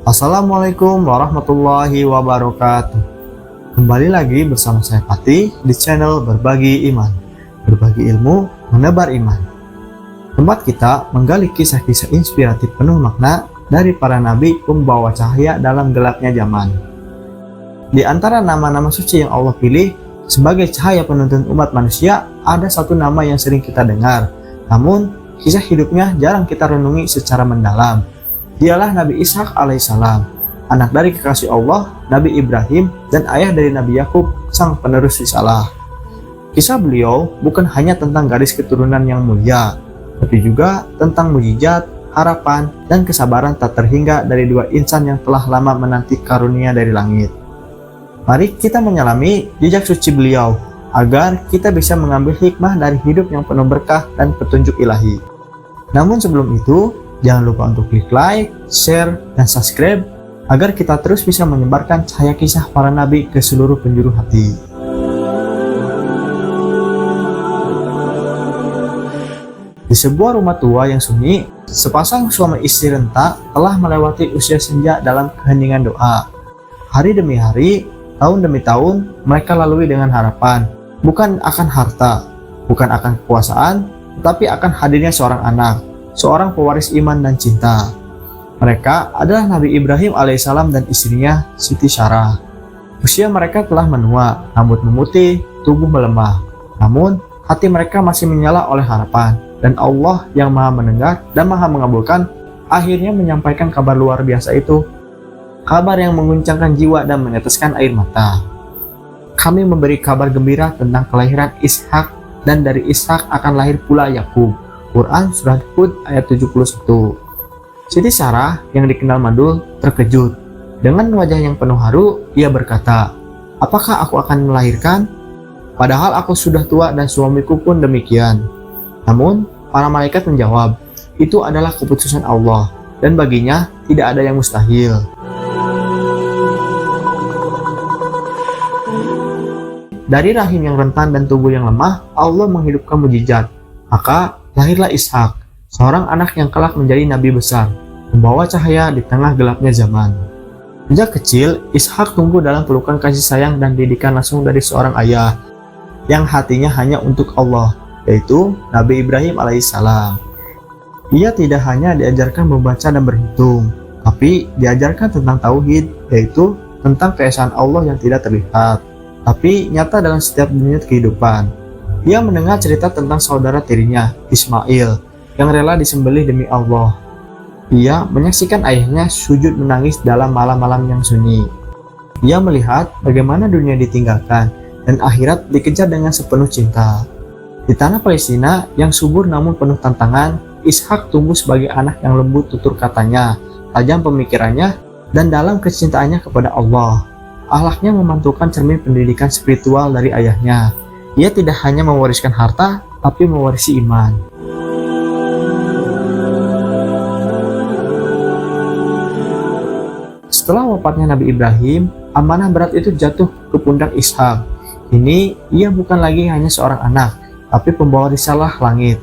Assalamualaikum warahmatullahi wabarakatuh. Kembali lagi bersama saya Fatih di channel Berbagi Iman. Berbagi ilmu, menebar iman. Tempat kita menggali kisah-kisah inspiratif penuh makna dari para nabi pembawa cahaya dalam gelapnya zaman. Di antara nama-nama suci yang Allah pilih sebagai cahaya penuntun umat manusia, ada satu nama yang sering kita dengar, namun kisah hidupnya jarang kita renungi secara mendalam. Dialah Nabi Ishak alaihissalam, anak dari kekasih Allah, Nabi Ibrahim, dan ayah dari Nabi Yakub, sang penerus risalah. Kisah beliau bukan hanya tentang garis keturunan yang mulia, tapi juga tentang mukjizat, harapan, dan kesabaran tak terhingga dari dua insan yang telah lama menanti karunia dari langit. Mari kita menyelami jejak suci beliau, agar kita bisa mengambil hikmah dari hidup yang penuh berkah dan petunjuk ilahi. Namun sebelum itu, jangan lupa untuk klik like, share, dan subscribe agar kita terus bisa menyebarkan cahaya kisah para nabi ke seluruh penjuru hati. Di sebuah rumah tua yang sunyi, sepasang suami istri renta telah melewati usia senja dalam keheningan doa. Hari demi hari, tahun demi tahun, mereka lalui dengan harapan, bukan akan harta, bukan akan kekuasaan, tetapi akan hadirnya seorang anak, seorang pewaris iman dan cinta. Mereka adalah Nabi Ibrahim alaihissalam dan istrinya Siti Sarah. Usia mereka telah menua, rambut memutih, tubuh melemah. Namun, hati mereka masih menyala oleh harapan, dan Allah yang maha mendengar dan maha mengabulkan akhirnya menyampaikan kabar luar biasa itu. Kabar yang mengguncangkan jiwa dan meneteskan air mata. Kami memberi kabar gembira tentang kelahiran Ishak, dan dari Ishak akan lahir pula Yakub. Quran Surat Hud ayat 71. Siti Sarah yang dikenal mandul terkejut. Dengan wajah yang penuh haru, ia berkata, "Apakah aku akan melahirkan? Padahal aku sudah tua dan suamiku pun demikian." Namun, para malaikat menjawab, "Itu adalah keputusan Allah, dan baginya tidak ada yang mustahil." Dari rahim yang rentan dan tubuh yang lemah, Allah menghidupkan mukjizat. Maka lahirlah Ishak, seorang anak yang kelak menjadi nabi besar, membawa cahaya di tengah gelapnya zaman. Sejak kecil, Ishak tumbuh dalam pelukan kasih sayang dan didikan langsung dari seorang ayah yang hatinya hanya untuk Allah, yaitu Nabi Ibrahim alaihissalam. Ia tidak hanya diajarkan membaca dan berhitung, tapi diajarkan tentang tauhid, yaitu tentang keesaan Allah yang tidak terlihat, tapi nyata dalam setiap dunia kehidupan. Ia mendengar cerita tentang saudara tirinya, Ismail, yang rela disembelih demi Allah. Ia menyaksikan ayahnya sujud menangis dalam malam-malam yang sunyi. Ia melihat bagaimana dunia ditinggalkan dan akhirat dikejar dengan sepenuh cinta. Di tanah Palestina yang subur namun penuh tantangan, Ishak tumbuh sebagai anak yang lembut tutur katanya, tajam pemikirannya, dan dalam kecintaannya kepada Allah. Akhlaknya memantulkan cermin pendidikan spiritual dari ayahnya. Ia tidak hanya mewariskan harta, tapi mewarisi iman. Setelah wafatnya Nabi Ibrahim, amanah berat itu jatuh ke pundak Ishak. Kini, ia bukan lagi hanya seorang anak, tapi pembawa risalah langit.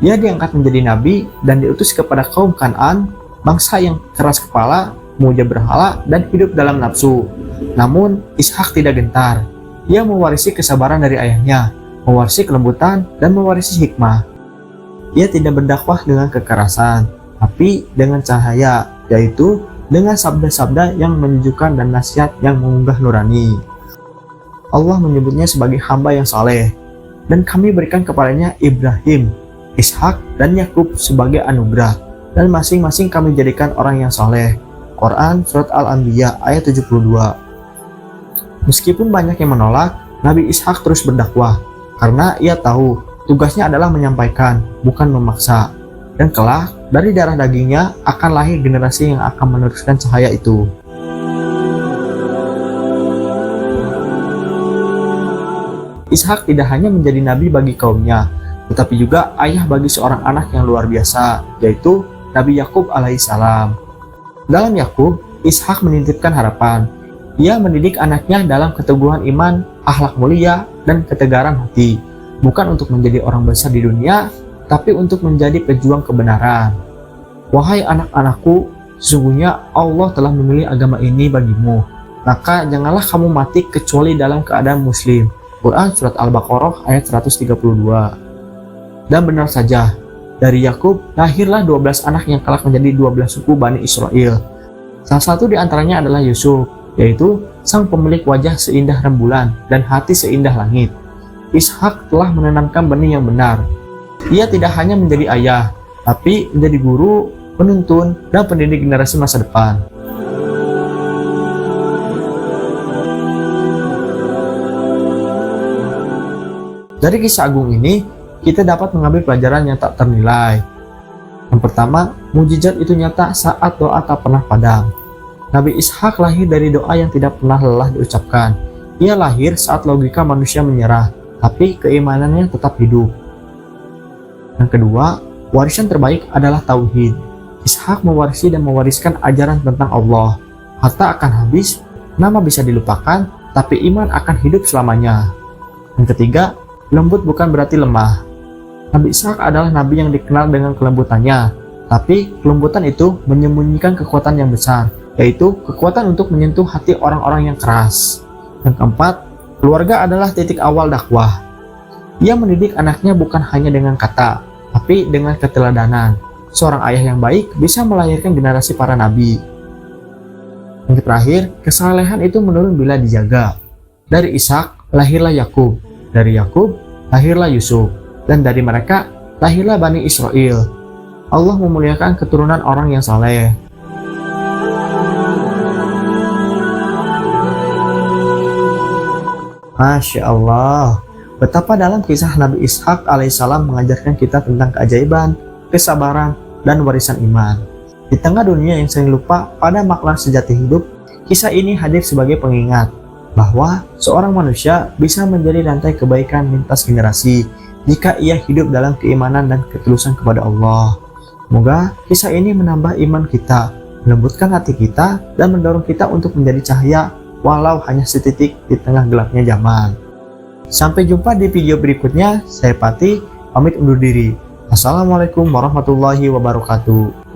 Ia diangkat menjadi nabi dan diutus kepada kaum Kan'an, bangsa yang keras kepala, memuja berhala, dan hidup dalam nafsu. Namun, Ishak tidak gentar. Ia mewarisi kesabaran dari ayahnya, mewarisi kelembutan, dan mewarisi hikmah. Ia tidak berdakwah dengan kekerasan, tapi dengan cahaya, yaitu dengan sabda-sabda yang menyejukkan dan nasihat yang mengunggah nurani. Allah menyebutnya sebagai hamba yang saleh, dan kami berikan kepadanya Ibrahim, Ishak, dan Yakub sebagai anugerah, dan masing-masing kami jadikan orang yang saleh. Quran Surat Al-Anbiya ayat 72. Meskipun banyak yang menolak, Nabi Ishak terus berdakwah, karena ia tahu tugasnya adalah menyampaikan, bukan memaksa. Dan kelak, dari darah dagingnya akan lahir generasi yang akan meneruskan cahaya itu. Ishak tidak hanya menjadi nabi bagi kaumnya, tetapi juga ayah bagi seorang anak yang luar biasa, yaitu Nabi Yakub alaihissalam. Dalam Yakub, Ishak menitipkan harapan. Ia mendidik anaknya dalam keteguhan iman, akhlak mulia, dan ketegaran hati, bukan untuk menjadi orang besar di dunia, tapi untuk menjadi pejuang kebenaran. Wahai anak-anakku, sesungguhnya Allah telah memilih agama ini bagimu, maka janganlah kamu mati kecuali dalam keadaan muslim. Quran Surat Al-Baqarah ayat 132. Dan benar saja, dari Yakub lahirlah 12 anak yang kelak menjadi 12 suku Bani Israel. Salah satu di antaranya adalah Yusuf, yaitu sang pemilik wajah seindah rembulan dan hati seindah langit. Ishak telah menanamkan benih yang benar. Ia tidak hanya menjadi ayah, tapi menjadi guru, penuntun, dan pendidik generasi masa depan. Dari kisah agung ini, kita dapat mengambil pelajaran yang tak ternilai. Yang pertama, mukjizat itu nyata saat doa tak pernah padam. Nabi Ishak lahir dari doa yang tidak pernah lelah diucapkan. Ia lahir saat logika manusia menyerah, tapi keimanannya tetap hidup. Yang kedua, warisan terbaik adalah tauhid. Ishak mewarisi dan mewariskan ajaran tentang Allah. Harta akan habis, nama bisa dilupakan, tapi iman akan hidup selamanya. Yang ketiga, lembut bukan berarti lemah. Nabi Ishak adalah nabi yang dikenal dengan kelembutannya, tapi kelembutan itu menyembunyikan kekuatan yang besar, yaitu kekuatan untuk menyentuh hati orang-orang yang keras. Yang keempat, keluarga adalah titik awal dakwah. Ia mendidik anaknya bukan hanya dengan kata, tapi dengan keteladanan. Seorang ayah yang baik bisa melahirkan generasi para nabi. Yang terakhir, kesalehan itu menurun bila dijaga. Dari Ishak lahirlah Yakub, dari Yakub lahirlah Yusuf, dan dari mereka lahirlah Bani Israel. Allah memuliakan keturunan orang yang saleh. Masya Allah, betapa dalam kisah Nabi Ishak alaihissalam mengajarkan kita tentang keajaiban, kesabaran, dan warisan iman. Di tengah dunia yang sering lupa pada makna sejati hidup, kisah ini hadir sebagai pengingat bahwa seorang manusia bisa menjadi rantai kebaikan lintas generasi jika ia hidup dalam keimanan dan ketulusan kepada Allah. Semoga kisah ini menambah iman kita, melembutkan hati kita, dan mendorong kita untuk menjadi cahaya walau hanya setitik di tengah gelapnya zaman. Sampai jumpa di video berikutnya. Saya Pati, pamit undur diri. Assalamualaikum warahmatullahi wabarakatuh.